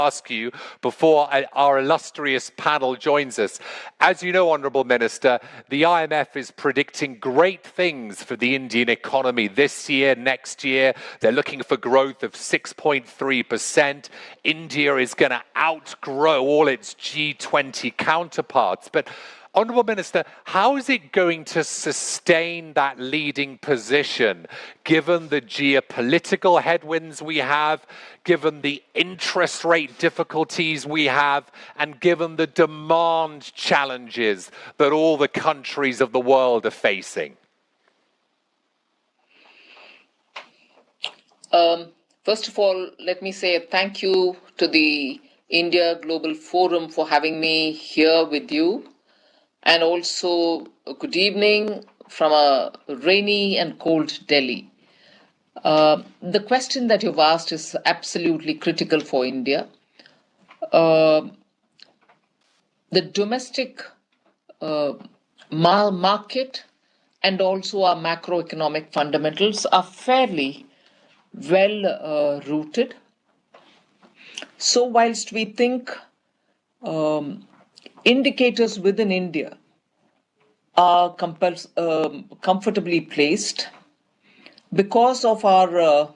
ask you before our illustrious panel joins us. As you know, Honourable Minister, the IMF is predicting great things for the Indian economy this year, next year. They're looking for growth of 6.3%. India is going to outgrow all its G20 counterparts. But Honourable Minister, how is it going to sustain that leading position, given the geopolitical headwinds we have, given the interest rate difficulties we have, and given the demand challenges that all the countries of the world are facing? First of all, let me say thank you to the India Global Forum for having me here with you. And also, good evening from a rainy and cold Delhi. The question that you've asked is absolutely critical for India. The domestic market and also our macroeconomic fundamentals are fairly well rooted. So whilst we think indicators within India are comfortably placed because of our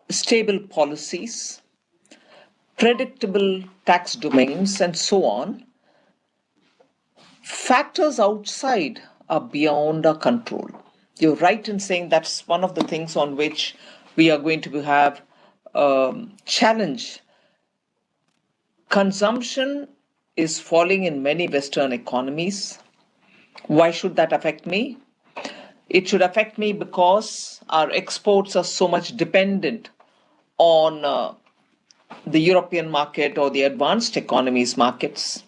stable policies, predictable tax domains, and so on. Factors outside are beyond our control. You're right in saying that's one of the things on which we are going to have challenge. Consumption is falling in many Western economies. Why should that affect me? It should affect me because our exports are so much dependent on the European market or the advanced economies markets,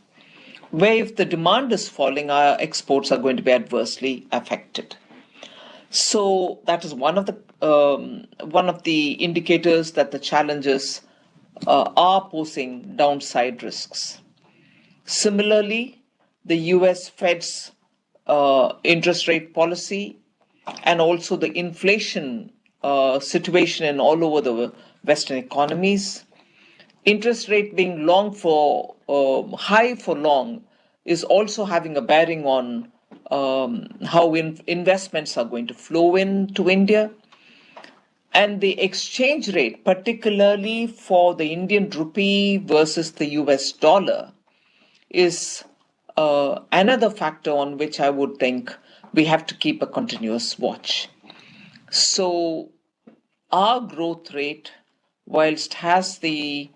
where if the demand is falling, our exports are going to be adversely affected. So that is one of the indicators that the challenges are posing downside risks. Similarly, the US Fed's interest rate policy and also the inflation situation in all over the Western economies, interest rate being high for long is also having a bearing on how investments are going to flow into India. And the exchange rate, particularly for the Indian rupee versus the US dollar, is another factor on which I would think we have to keep a continuous watch. So our growth rate, whilst has the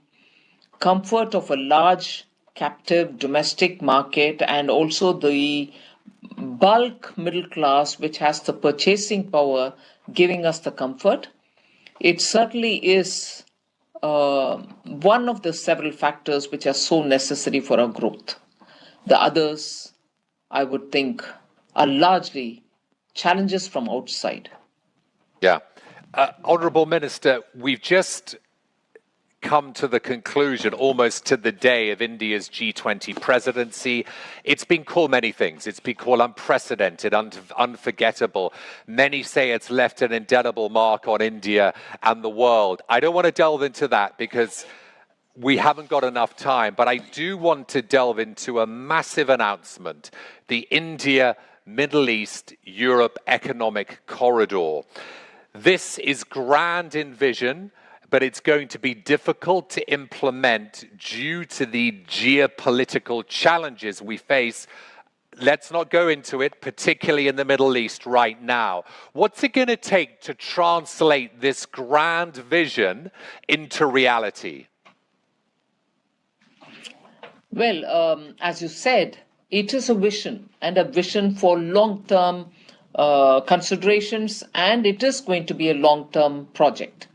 comfort of a large captive domestic market and also the bulk middle class, which has the purchasing power giving us the comfort, it certainly is one of the several factors which are so necessary for our growth. The others, I would think, are largely challenges from outside. Yeah. Honourable Minister, we've just come to the conclusion, almost to the day, of India's G20 presidency. It's been called many things. It's been called unprecedented, unforgettable. Many say it's left an indelible mark on India and the world. I don't want to delve into that because we haven't got enough time, but I do want to delve into a massive announcement, the India, Middle East, Europe Economic Corridor. This is grand in vision, but it's going to be difficult to implement due to the geopolitical challenges we face. Let's not go into it, particularly in the Middle East right now. What's it going to take to translate this grand vision into reality? Well, as you said, it is a vision and a vision for long-term considerations, and it is going to be a long-term project.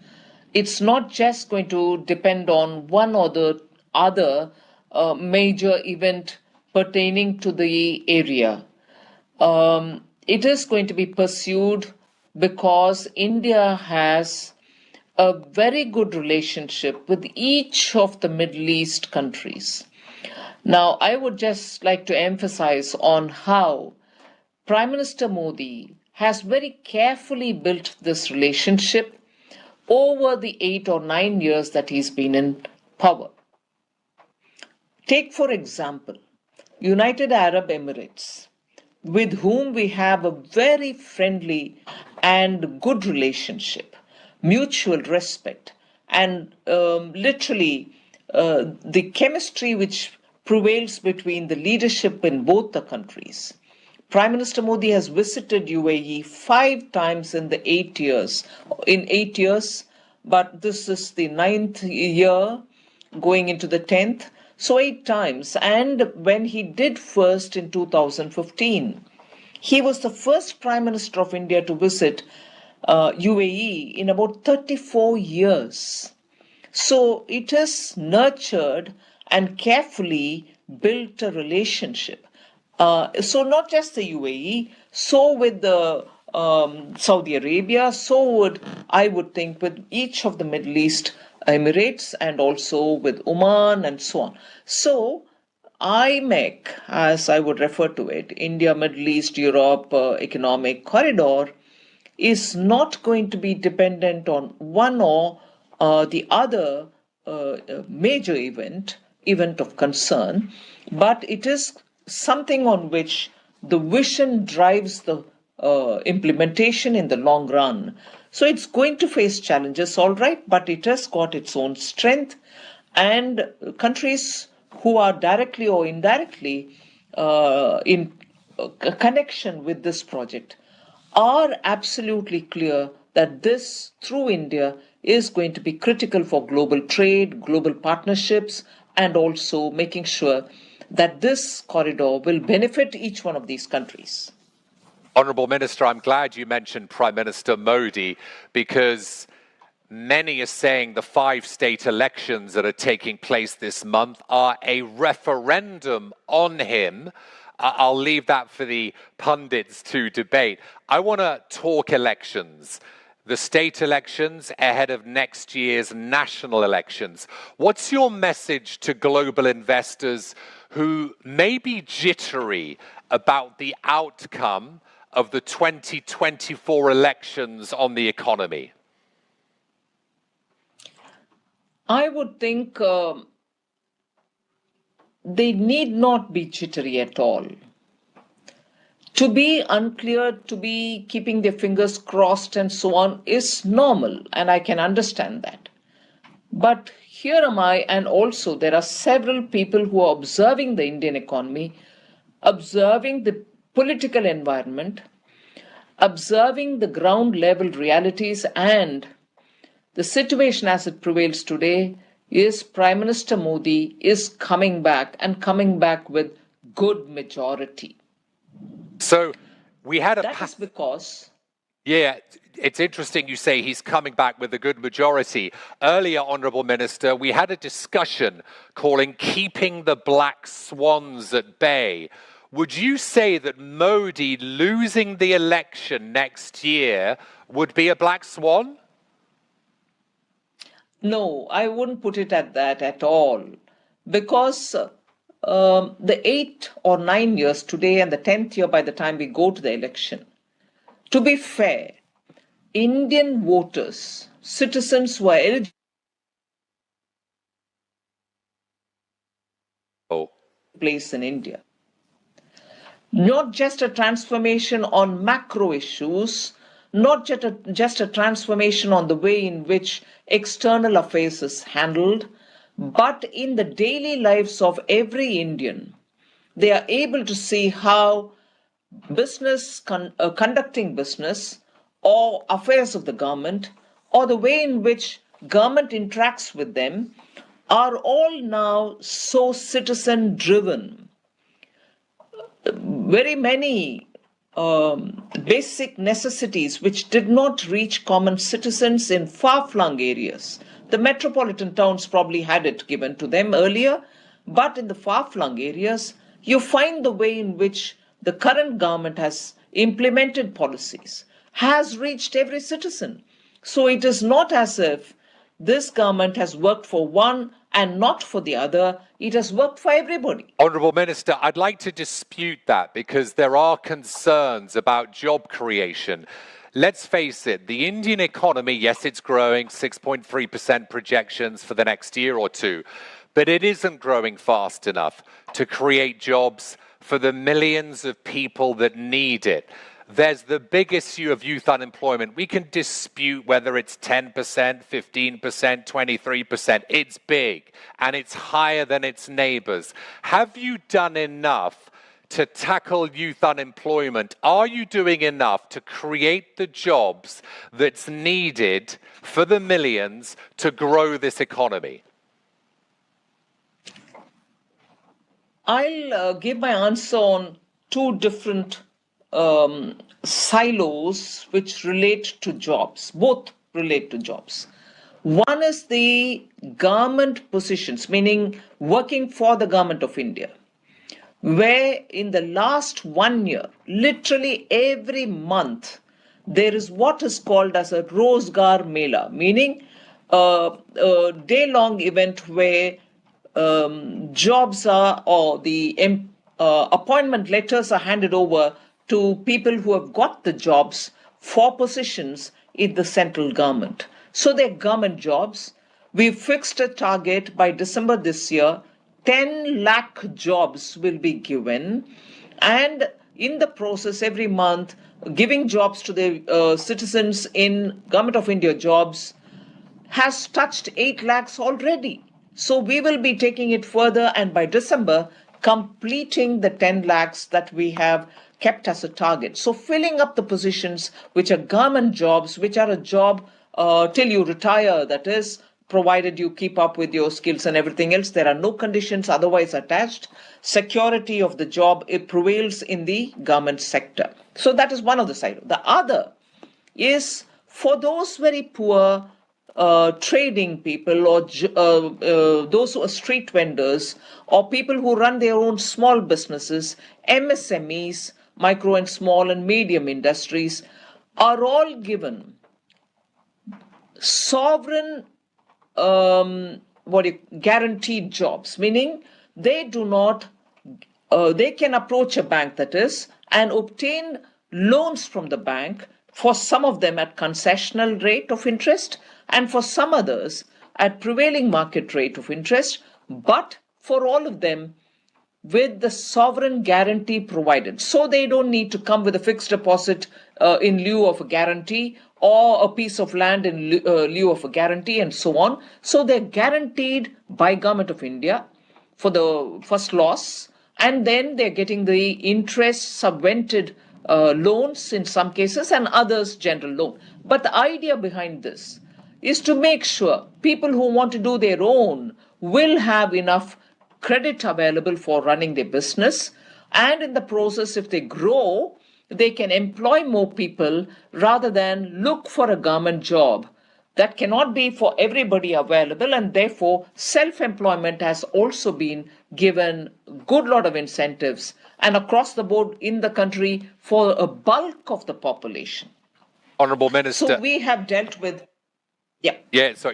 It's not just going to depend on one or the other major event pertaining to the area. It is going to be pursued because India has a very good relationship with each of the Middle East countries. Now, I would just like to emphasize on how Prime Minister Modi has very carefully built this relationship over the 8 or 9 years that he's been in power. Take, for example, United Arab Emirates, with whom we have a very friendly and good relationship, mutual respect, and literally the chemistry which prevails between the leadership in both the countries. Prime Minister Modi has visited UAE 5 times in the 8 years, but this is the ninth year going into the 10th. So 8 times. And when he did first in 2015, he was the first Prime Minister of India to visit UAE in about 34 years. So it has nurtured and carefully built a relationship. So not just the UAE, so with the Saudi Arabia, so I would think with each of the Middle East Emirates and also with Oman and so on. So IMEC, as I would refer to it, India, Middle East, Europe Economic Corridor, is not going to be dependent on one or the other major event of concern, but it is something on which the vision drives the implementation in the long run. So it's going to face challenges, all right, but it has got its own strength, and countries who are directly or indirectly in connection with this project are absolutely clear that this, through India, is going to be critical for global trade, global partnerships, and also making sure that this corridor will benefit each one of these countries. Honourable Minister, I'm glad you mentioned Prime Minister Modi, because many are saying the 5 state elections that are taking place this month are a referendum on him. I'll leave that for the pundits to debate. I want to talk elections, the state elections ahead of next year's national elections. What's your message to global investors who may be jittery about the outcome of the 2024 elections on the economy? I would think they need not be jittery at all. To be unclear, to be keeping their fingers crossed and so on is normal, and I can understand that. But here am I, and also there are several people who are observing the Indian economy, observing the political environment, observing the ground level realities, and the situation as it prevails today is Prime Minister Modi is coming back, and coming back with good majority. So we had a... That is because... Yeah, it's interesting you say he's coming back with a good majority. Earlier, Honourable Minister, we had a discussion calling keeping the black swans at bay. Would you say that Modi losing the election next year would be a black swan? No, I wouldn't put it at that at all. Because the 8 or 9 years today and the 10th year by the time we go to the election, to be fair, Indian voters, citizens who are eligible place in India. Not just a transformation on macro issues, not just a transformation on the way in which external affairs is handled, but in the daily lives of every Indian. They are able to see how conducting business or affairs of the government or the way in which government interacts with them are all now so citizen driven. Very many basic necessities which did not reach common citizens in far-flung areas. The metropolitan towns probably had it given to them earlier, but in the far-flung areas, you find the way in which the current government has implemented policies, has reached every citizen. So it is not as if this government has worked for one and not for the other. It has worked for everybody. Honourable Minister, I'd like to dispute that because there are concerns about job creation. Let's face it, the Indian economy, yes, it's growing, 6.3% projections for the next year or two. but it isn't growing fast enough to create jobs for the millions of people that need it. There's the big issue of youth unemployment. We can dispute whether it's 10%, 15%, 23%. It's big, and it's higher than its neighbors. Have you done enough to tackle youth unemployment? Are you doing enough to create the jobs that's needed for the millions to grow this economy? I'll give my answer on two different silos which relate to jobs. Both relate to jobs. One is the government positions, meaning working for the government of India, where in the last 1 year, literally every month, there is what is called as a Rozgar Mela, meaning a day-long event where jobs are, or the appointment letters are handed over to people who have got the jobs for positions in the central government. So they're government jobs. We've fixed a target by December this year. 10 lakh jobs will be given, and in the process every month giving jobs to the citizens in Government of India jobs has touched 8 lakhs already. So we will be taking it further, and by December completing the 10 lakhs that we have kept as a target. So filling up the positions which are government jobs, which are a job till you retire, that is, provided you keep up with your skills and everything else. There are no conditions otherwise attached. Security of the job, it prevails in the government sector. So that is one of the sides. The other is for those very poor trading people, or those who are street vendors, or people who run their own small businesses, MSMEs, micro and small and medium industries, are all given sovereign guaranteed jobs, meaning they do not, they can approach a bank, that is, and obtain loans from the bank, for some of them at concessional rate of interest, and for some others at prevailing market rate of interest, but for all of them with the sovereign guarantee provided. So they don't need to come with a fixed deposit in lieu of a guarantee, or a piece of land in lieu of a guarantee, and so on. So they're guaranteed by Government of India for the first loss, and then they're getting the interest subvented loans in some cases, and others general loan. But the idea behind this is to make sure people who want to do their own will have enough credit available for running their business, and in the process, if they grow, they can employ more people rather than look for a government job that cannot be for everybody available, and therefore self-employment has also been given a good lot of incentives and across the board in the country for a bulk of the population. Honourable Minister. So we have dealt with, so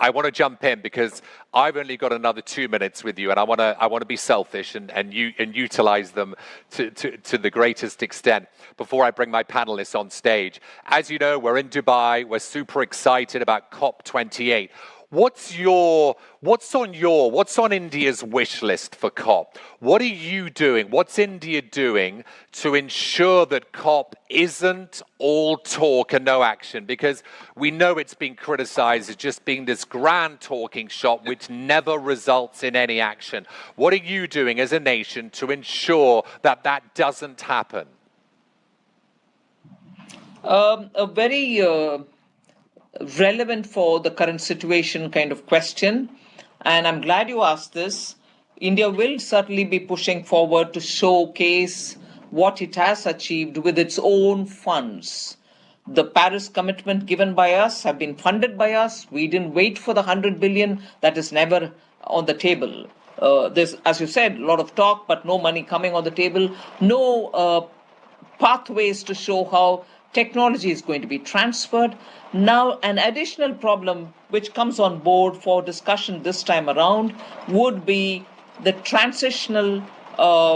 I want to jump in because I've only got another 2 minutes with you, and I want to be selfish and utilize them to the greatest extent before I bring my panelists on stage. As you know, we're in Dubai. We're super excited about COP28. What's on India's wish list for COP? What are you doing? What's India doing to ensure that COP isn't all talk and no action? Because we know it's been criticized as just being this grand talking shop which never results in any action. What are you doing as a nation to ensure that that doesn't happen? A very relevant for the current situation kind of question, and I'm glad you asked this. India will certainly be pushing forward to showcase what it has achieved with its own funds. The Paris commitment given by us have been funded by us. We didn't wait for the 100 billion. That is never on the table. There's, as you said, a lot of talk, but no money coming on the table. No pathways to show how technology is going to be transferred. Now, an additional problem which comes on board for discussion this time around would be the transitional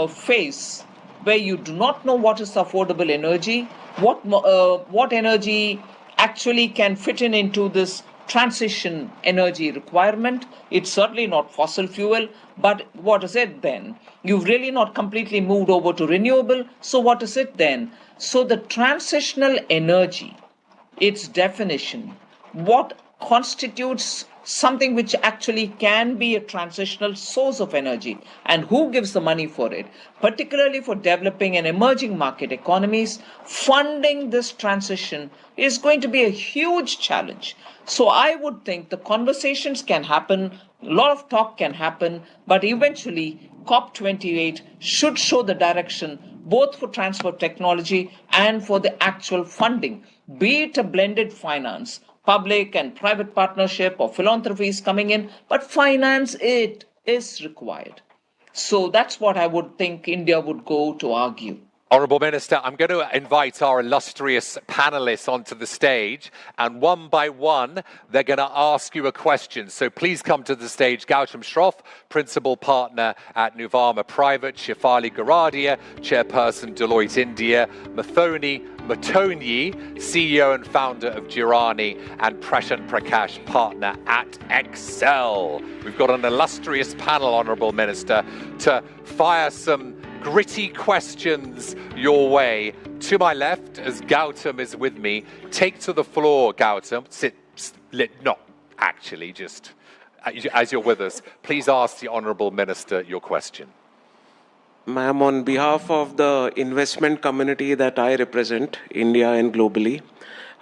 phase, where you do not know what is affordable energy, what energy actually can fit into this transition energy requirement. It's certainly not fossil fuel, but what is it then? You've really not completely moved over to renewable, so what is it then? So the transitional energy, its definition, what constitutes something which actually can be a transitional source of energy, and who gives the money for it, particularly for developing and emerging market economies. Funding this transition is going to be a huge challenge. So I would think the conversations can happen, a lot of talk can happen, but eventually COP28 should show the direction both for transfer of technology and for the actual funding, be it a blended finance, public and private partnership or philanthropies coming in, but finance it is required. So that's what I would think India would go to argue. Honourable Minister, I'm going to invite our illustrious panellists onto the stage, and one by one, they're going to ask you a question. So please come to the stage. Gautam Shroff, Principal Partner at Nuvama Private, Shefali Garadia, Chairperson Deloitte India, Mathoni CEO and founder of Girani, and Prashant Prakash, Partner at Excel. We've got an illustrious panel, Honourable Minister, to fire some gritty questions your way. To my left, as Gautam is with me, take to the floor, Gautam. No, actually, just as you're with us, please ask the Honourable Minister your question. Ma'am, on behalf of the investment community that I represent, India and globally,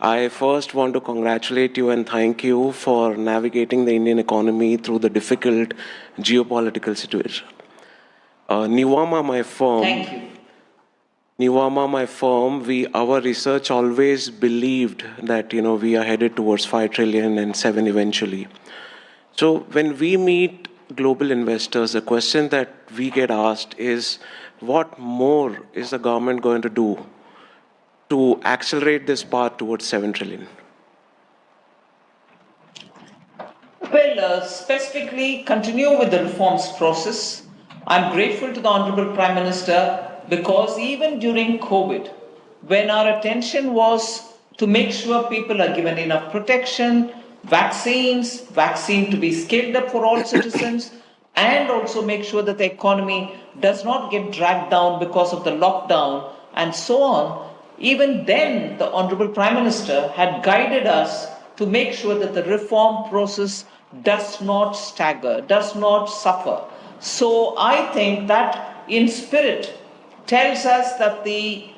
I first want to congratulate you and thank you for navigating the Indian economy through the difficult geopolitical situation. Nuvama, my firm. Thank you. Nuvama, my firm, our research always believed that, we are headed towards 5 trillion and 7 eventually. So when we meet global investors, the question that we get asked is, what more is the government going to do to accelerate this path towards 7 trillion? Well, specifically continue with the reforms process. I'm grateful to the Honorable Prime Minister because even during COVID, when our attention was to make sure people are given enough protection, vaccine to be scaled up for all citizens, and also make sure that the economy does not get dragged down because of the lockdown and so on, even then the Honorable Prime Minister had guided us to make sure that the reform process does not stagger, does not suffer. So I think that in spirit tells us that the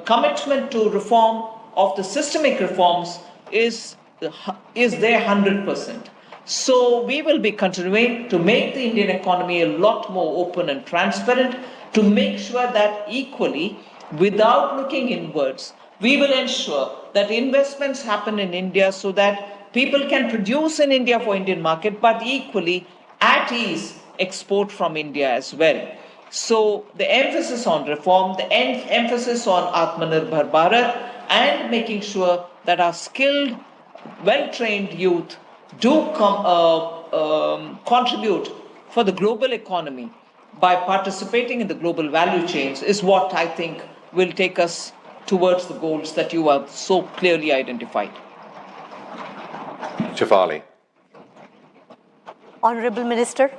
commitment to reform of the systemic reforms is there 100%. So we will be continuing to make the Indian economy a lot more open and transparent, to make sure that equally, without looking inwards, we will ensure that investments happen in India so that people can produce in India for Indian market, but equally at ease export from India as well. So the emphasis on reform, the emphasis on Atmanirbhar Bharat, and making sure that our skilled, well-trained youth do contribute for the global economy by participating in the global value chains is what I think will take us towards the goals that you have so clearly identified. Shefali. Honourable Minister,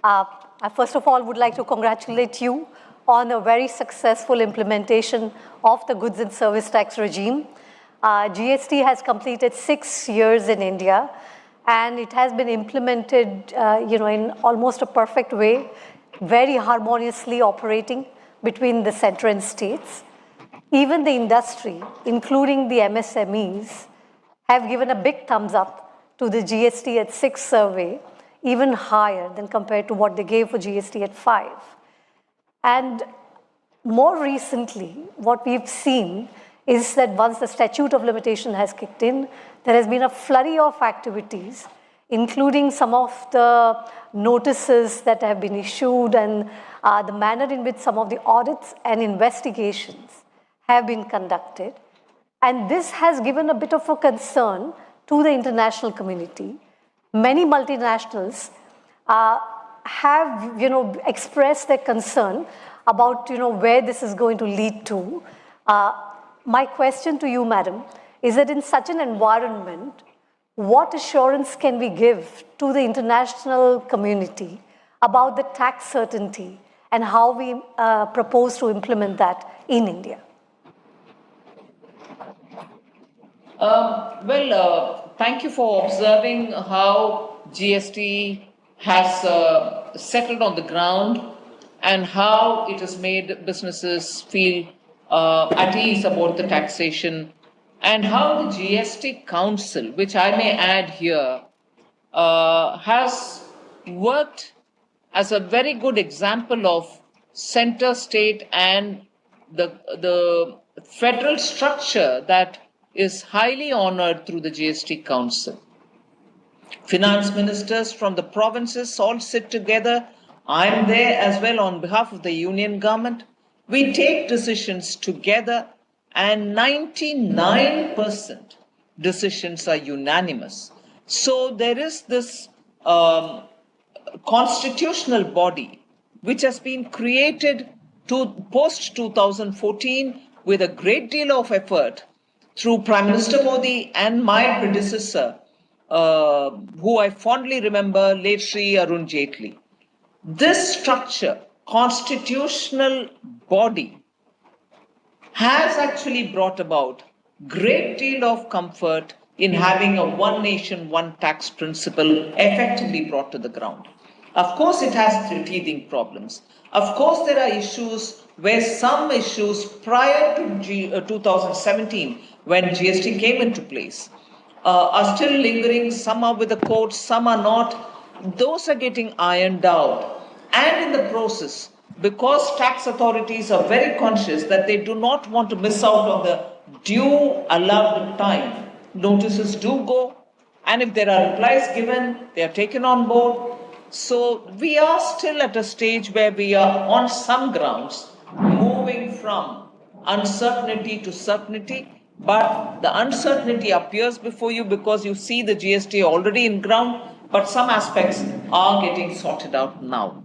I first of all would like to congratulate you on a very successful implementation of the goods and service tax regime. GST has completed 6 years in India, and it has been implemented, in almost a perfect way, very harmoniously operating between the center and states. Even the industry, including the MSMEs, have given a big thumbs up to the GST at 6 survey, even higher than compared to what they gave for GST at 5. And more recently, what we've seen is that once the statute of limitation has kicked in, there has been a flurry of activities, including some of the notices that have been issued and the manner in which some of the audits and investigations have been conducted. And this has given a bit of a concern to the international community. Many multinationals have, expressed their concern about, where this is going to lead to. My question to you, Madam, is that in such an environment, what assurance can we give to the international community about the tax certainty and how we propose to implement that in India? Thank you for observing how GST has settled on the ground and how it has made businesses feel at ease about the taxation, and how the GST Council, which I may add here, has worked as a very good example of center state and the federal structure that is highly honored through the GST Council. Finance ministers from the provinces all sit together. I'm there as well on behalf of the union government. We take decisions together, and 99% decisions are unanimous. So there is this constitutional body which has been created to post 2014 with a great deal of effort through Prime Minister Modi and my predecessor, who I fondly remember, late Shri Arun Jaitley. This structure, constitutional body, has actually brought about great deal of comfort in having a one nation, one tax principle effectively brought to the ground. Of course, it has teething problems. Of course, there are issues where some issues prior to 2017, when GST came into place, are still lingering. Some are with the courts, some are not. Those are getting ironed out. And in the process, because tax authorities are very conscious that they do not want to miss out on the due allowed time, notices do go, and if there are replies given, they are taken on board. So we are still at a stage where we are on some grounds moving from uncertainty to certainty, but the uncertainty appears before you because you see the GST already in ground, but some aspects are getting sorted out now.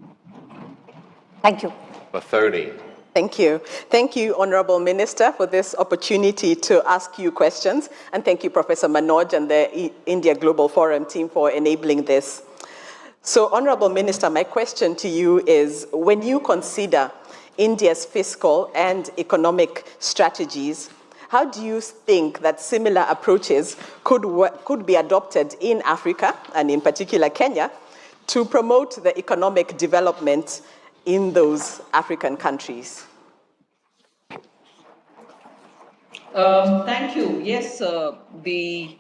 Thank you. Mathoni. Thank you. Thank you, Honorable Minister, for this opportunity to ask you questions. And thank you, Professor Manoj and the India Global Forum team for enabling this. So, Honorable Minister, my question to you is, when you consider India's fiscal and economic strategies, how do you think that similar approaches could be adopted in Africa, and in particular Kenya, to promote the economic development in those African countries? Thank you. Yes, the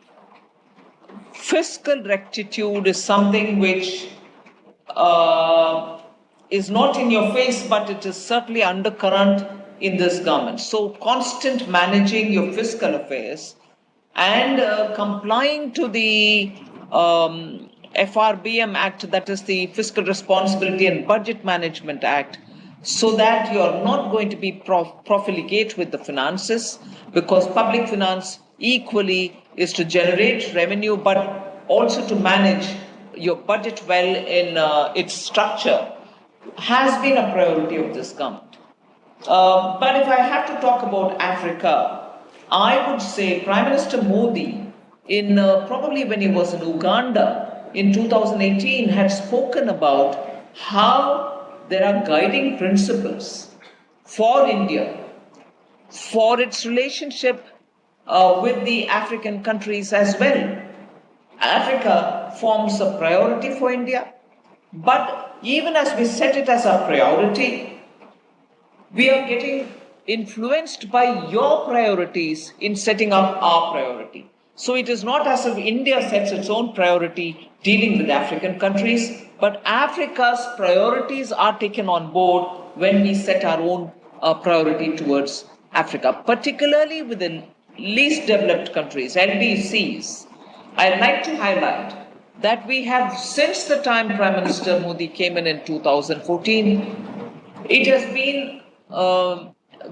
fiscal rectitude is something which is not in your face, but it is certainly undercurrent in this government. So constant managing your fiscal affairs and complying to the FRBM Act, that is the Fiscal Responsibility and Budget Management Act, so that you're not going to be profligate with the finances, because public finance equally is to generate revenue, but also to manage your budget well in its structure, has been a priority of this government. But if I have to talk about Africa, I would say Prime Minister Modi, in probably when he was in Uganda in 2018, had spoken about how there are guiding principles for India, for its relationship with the African countries as well. Africa forms a priority for India, but even as we set it as a priority, we are getting influenced by your priorities in setting up our priority. So it is not as if India sets its own priority dealing with African countries, but Africa's priorities are taken on board when we set our own priority towards Africa, particularly with the least developed countries, LDCs. I'd like to highlight that we have, since the time Prime Minister Modi came in 2014, it has been,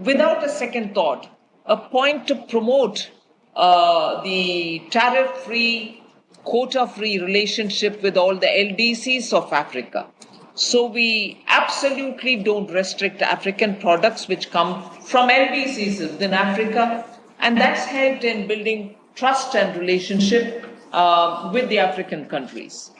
without a second thought, a point to promote the tariff-free, quota-free relationship with all the LDCs of Africa. So we absolutely don't restrict African products which come from LDCs within Africa, and that's helped in building trust and relationship with the African countries.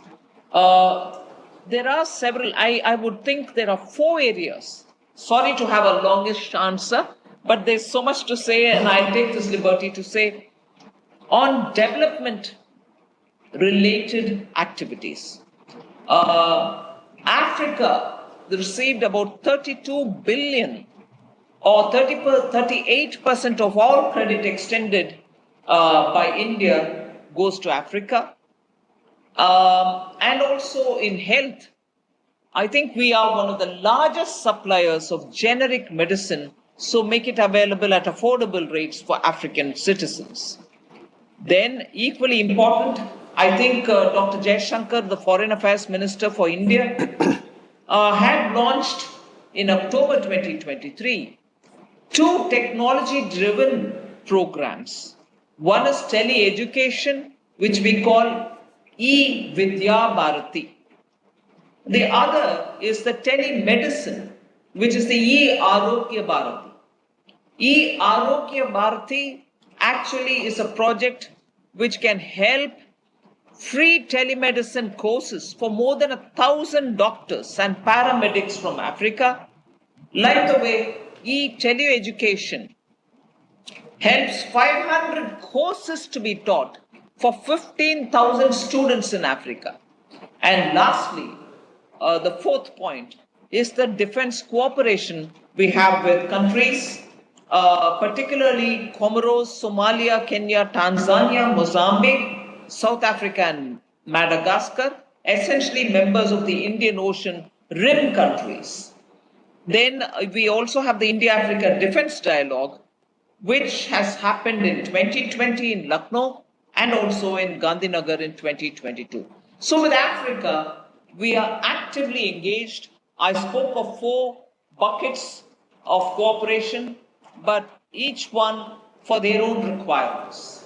There are several, I would think there are 4 areas. Sorry to have a longish answer, but there's so much to say, and I take this liberty to say on development related activities. Africa received about 32 billion or 38% of all credit extended by India goes to Africa. And also in health, I think we are one of the largest suppliers of generic medicine, so make it available at affordable rates for African citizens. Then, equally important, I think Dr. Jaishankar, the Foreign Affairs Minister for India, had launched in October 2023 2 technology-driven programs. One is tele-education, which we call E-Vidya Bharati. The other is the telemedicine, which is the E-Arogya Bharati. E-Arogya Bharati actually is a project which can help free telemedicine courses for more than 1,000 doctors and paramedics from Africa. Like the way e-teleeducation helps 500 courses to be taught for 15,000 students in Africa. And lastly, the 4th point is the defense cooperation we have with countries, particularly Comoros, Somalia, Kenya, Tanzania, Mozambique, South Africa, and Madagascar, essentially members of the Indian Ocean Rim countries. Then we also have the India-Africa Defense Dialogue, which has happened in 2020 in Lucknow and also in Gandhinagar in 2022. So with Africa, we are actively engaged. I spoke of 4 buckets of cooperation, but each one for their own requirements.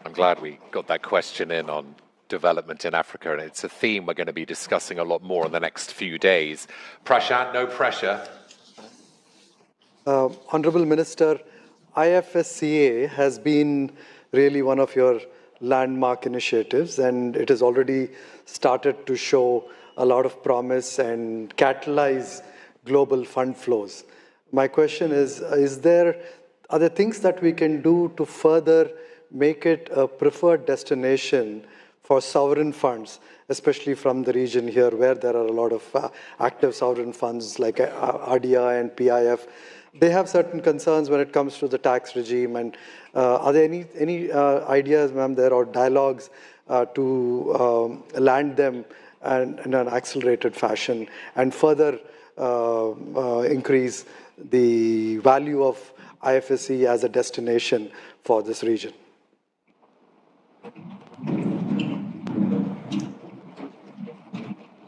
I'm glad we got that question in on development in Africa, and it's a theme we're going to be discussing a lot more in the next few days. Prashant, no pressure. Honorable Minister, IFSCA has been really one of your landmark initiatives, and it has already started to show a lot of promise and catalyze global fund flows. My question is are there things that we can do to further make it a preferred destination for sovereign funds, especially from the region here where there are a lot of active sovereign funds like RDI and PIF? They have certain concerns when it comes to the tax regime. And are there any ideas, ma'am, there or dialogues to land them in an accelerated fashion and further increase the value of IFSC as a destination for this region?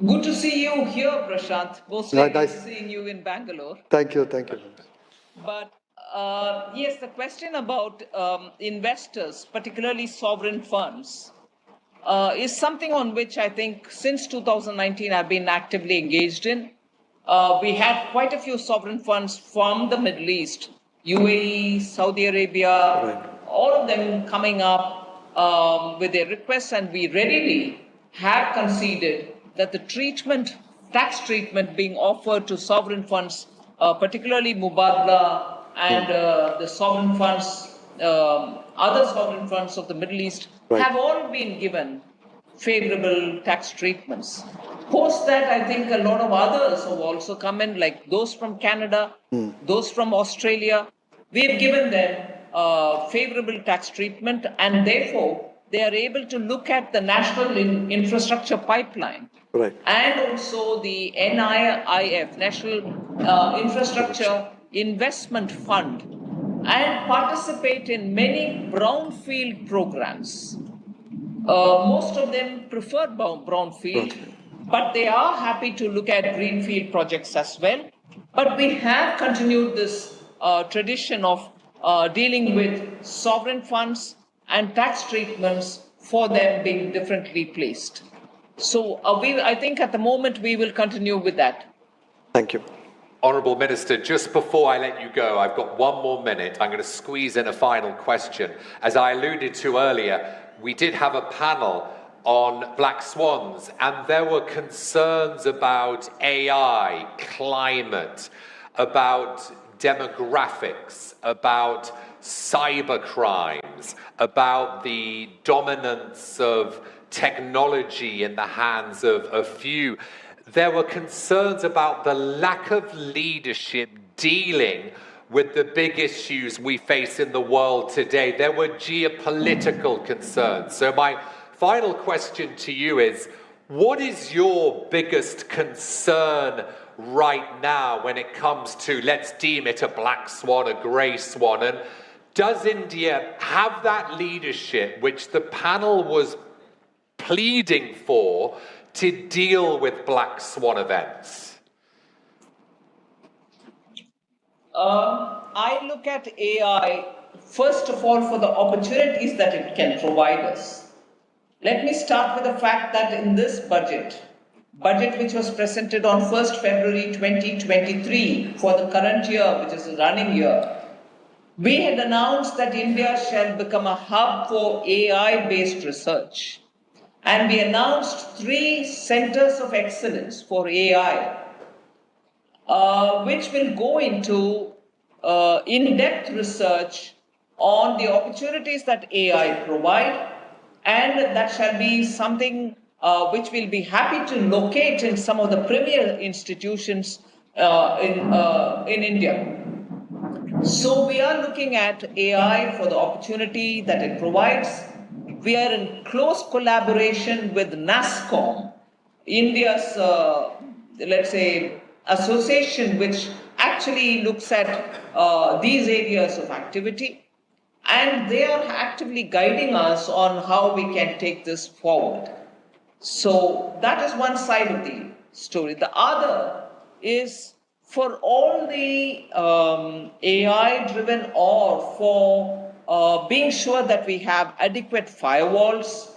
Good to see you here, Prashant. Most likely seeing you in Bangalore. Thank you, thank you. But yes, the question about investors, particularly sovereign funds, is something on which I think since 2019 I've been actively engaged in. We had quite a few sovereign funds from the Middle East, UAE, Saudi Arabia, all of them coming up with their requests, and we readily have conceded that the tax treatment being offered to sovereign funds, particularly Mubadala and the sovereign funds, other sovereign funds of the Middle East, have all been given favorable tax treatments. Post that, I think a lot of others have also come in, like those from Canada, those from Australia. We have given them favorable tax treatment, and therefore they are able to look at the national infrastructure pipeline. And also the NIIF, National Infrastructure Investment Fund, and participate in many brownfield programs. Most of them prefer brownfield, but they are happy to look at greenfield projects as well. But we have continued this tradition of dealing with sovereign funds and tax treatments for them being differently placed. So I think at the moment we will continue with that. Thank you. Honourable Minister, just before I let you go, I've got one more minute. I'm going to squeeze in a final question. As I alluded to earlier, we did have a panel on black swans, and there were concerns about AI, climate, about demographics, about cyber crimes, about the dominance of technology in the hands of a few. There were concerns about the lack of leadership dealing with the big issues we face in the world today. There were geopolitical concerns. So my final question to you is, what is your biggest concern right now when it comes to, let's deem it a black swan, a grey swan, and does India have that leadership which the panel was pleading for to deal with black swan events? I look at AI, first of all, for the opportunities that it can provide us. Let me start with the fact that in this budget which was presented on 1st February 2023 for the current year, which is the running year, we had announced that India shall become a hub for AI-based research. And we announced 3 centers of excellence for AI, which will go into in-depth research on the opportunities that AI provide, and that shall be something which we'll be happy to locate in some of the premier institutions in India. So we are looking at AI for the opportunity that it provides. We are in close collaboration with NASSCOM, India's, let's say, association which actually looks at these areas of activity. And they are actively guiding us on how we can take this forward. So that is one side of the story. The other is for all the AI-driven or for being sure that we have adequate firewalls,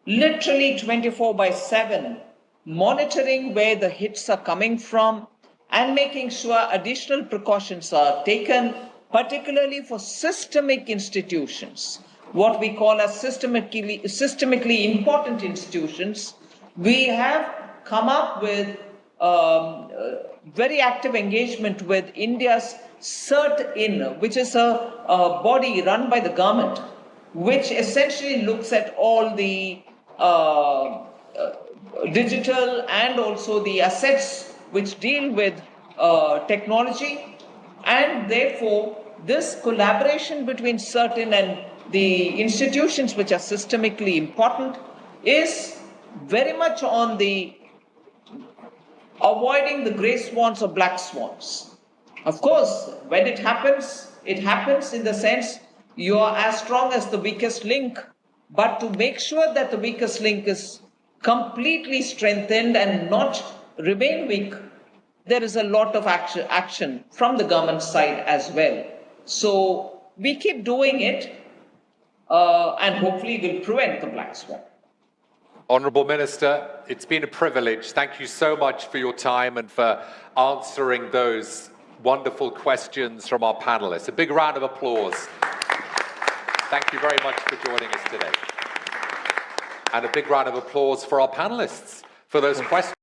literally 24/7, monitoring where the hits are coming from and making sure additional precautions are taken, particularly for systemic institutions, what we call as systemically important institutions. We have come up with very active engagement with India's CERT In, which is a body run by the government, which essentially looks at all the digital and also the assets which deal with technology. And therefore, this collaboration between CERT In and the institutions which are systemically important is very much on the avoiding the grey swans or black swans. Of course, when it happens in the sense you are as strong as the weakest link, but to make sure that the weakest link is completely strengthened and not remain weak, there is a lot of action from the government side as well. So we keep doing it and hopefully we'll prevent the black swan. Honourable Minister, it's been a privilege. Thank you so much for your time and for answering those wonderful questions from our panellists. A big round of applause. Thank you very much for joining us today. And a big round of applause for our panellists for those questions.